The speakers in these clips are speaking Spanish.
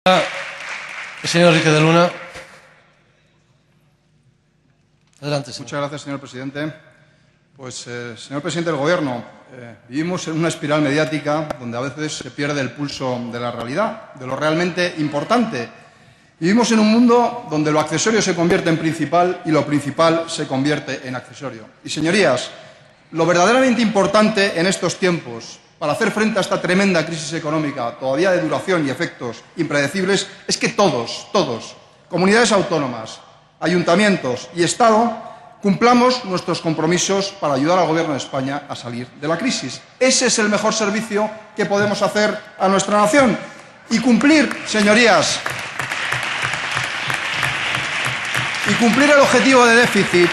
El señor Enrique de Luna. Adelante, señor. Muchas gracias, señor presidente. Pues, señor presidente del Gobierno, vivimos en una espiral mediática donde a veces se pierde el pulso de la realidad, de lo realmente importante. Vivimos en un mundo donde lo accesorio se convierte en principal y lo principal se convierte en accesorio. Y, señorías, lo verdaderamente importante en estos tiempos para hacer frente a esta tremenda crisis económica, todavía de duración y efectos impredecibles, es que todos, comunidades autónomas, ayuntamientos y Estado, cumplamos nuestros compromisos para ayudar al Gobierno de España a salir de la crisis. Ese es el mejor servicio que podemos hacer a nuestra nación. Y cumplir, señorías, el objetivo de déficit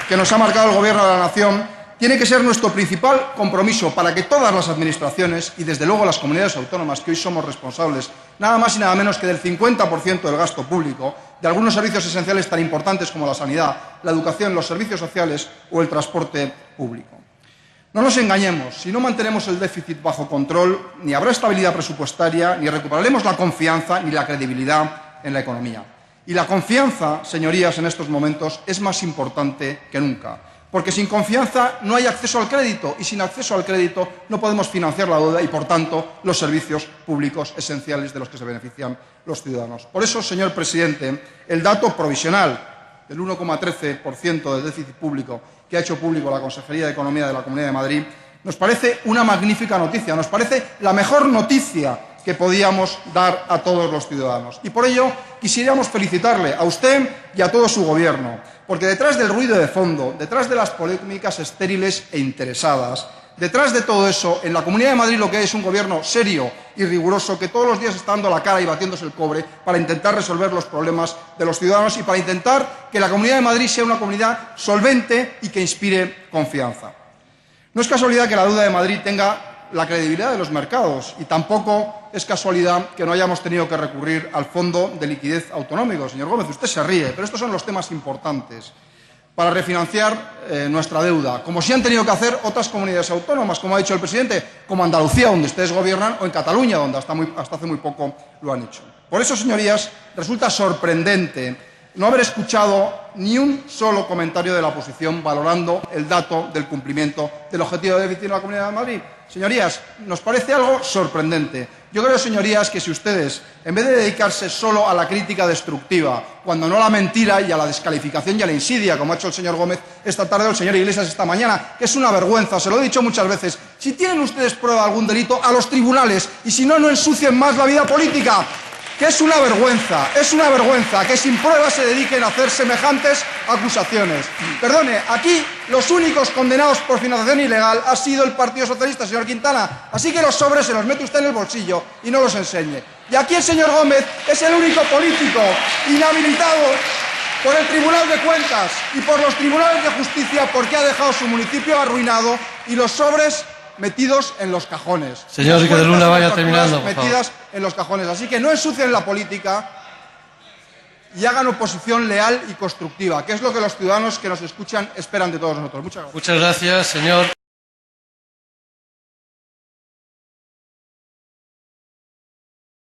que nos ha marcado el Gobierno de la nación tiene que ser nuestro principal compromiso para que todas las administraciones y, desde luego, las comunidades autónomas, que hoy somos responsables nada más y nada menos que del 50% del gasto público, de algunos servicios esenciales tan importantes como la sanidad, la educación, los servicios sociales o el transporte público. No nos engañemos, si no mantenemos el déficit bajo control, ni habrá estabilidad presupuestaria, ni recuperaremos la confianza ni la credibilidad en la economía. Y la confianza, señorías, en estos momentos es más importante que nunca. Porque sin confianza no hay acceso al crédito y sin acceso al crédito no podemos financiar la deuda y, por tanto, los servicios públicos esenciales de los que se benefician los ciudadanos. Por eso, señor presidente, el dato provisional del 1,13% del déficit público que ha hecho público la Consejería de Economía de la Comunidad de Madrid nos parece una magnífica noticia, nos parece la mejor noticia que podíamos dar a todos los ciudadanos. Y por ello quisiéramos felicitarle a usted y a todo su Gobierno, porque detrás del ruido de fondo, detrás de las polémicas estériles e interesadas, detrás de todo eso, en la Comunidad de Madrid lo que hay es un Gobierno serio y riguroso que todos los días está dando la cara y batiéndose el cobre para intentar resolver los problemas de los ciudadanos y para intentar que la Comunidad de Madrid sea una comunidad solvente y que inspire confianza. No es casualidad que la deuda de Madrid tenga la credibilidad de los mercados y tampoco es casualidad que no hayamos tenido que recurrir al Fondo de Liquidez Autonómico. Señor Gómez, usted se ríe, pero estos son los temas importantes para refinanciar nuestra deuda, como sí han tenido que hacer otras comunidades autónomas, como ha dicho el presidente, como Andalucía, donde ustedes gobiernan, o en Cataluña, donde hasta hace muy poco lo han hecho. Por eso, señorías, resulta sorprendente no haber escuchado ni un solo comentario de la oposición valorando el dato del cumplimiento del objetivo de déficit en la Comunidad de Madrid. Señorías, nos parece algo sorprendente. Yo creo, señorías, que si ustedes, en vez de dedicarse solo a la crítica destructiva, cuando no a la mentira y a la descalificación y a la insidia, como ha hecho el señor Gómez esta tarde o el señor Iglesias esta mañana, que es una vergüenza, se lo he dicho muchas veces, si tienen ustedes prueba de algún delito, a los tribunales, y si no, no ensucien más la vida política. Que es una vergüenza que sin pruebas se dediquen a hacer semejantes acusaciones. Perdone, aquí los únicos condenados por financiación ilegal ha sido el Partido Socialista, señor Quintana. Así que los sobres se los mete usted en el bolsillo y no los enseñe. Y aquí el señor Gómez es el único político inhabilitado por el Tribunal de Cuentas y por los tribunales de justicia porque ha dejado su municipio arruinado y los sobres metidos en los cajones. Señor Enrique de Luna, vaya terminando, por favor. Metidas en los cajones. Así que no ensucien la política y hagan oposición leal y constructiva, que es lo que los ciudadanos que nos escuchan esperan de todos nosotros. Muchas gracias. Muchas gracias, señor.